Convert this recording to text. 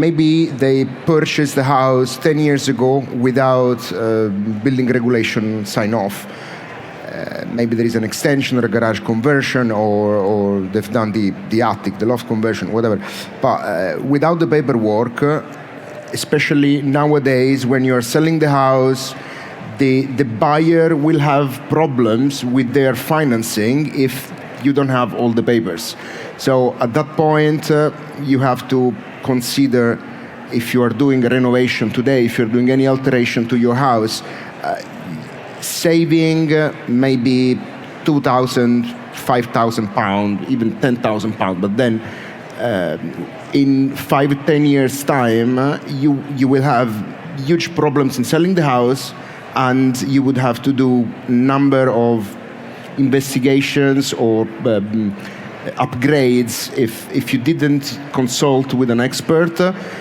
Maybe they purchased the house 10 years ago without building regulation sign-off. Maybe there is an extension or a garage conversion, or they've done the attic, the loft conversion, whatever. But without the paperwork, especially nowadays when you're selling the house, the buyer will have problems with their financing if you don't have all the papers. So at that point, you have to consider, if you are doing a renovation today, if you're doing any alteration to your house, saving maybe 2,000, 5,000 pounds, even 10,000 pounds, but then in 5-10 years' time, you will have huge problems in selling the house, and you would have to do number of investigations or upgrades if you didn't consult with an expert.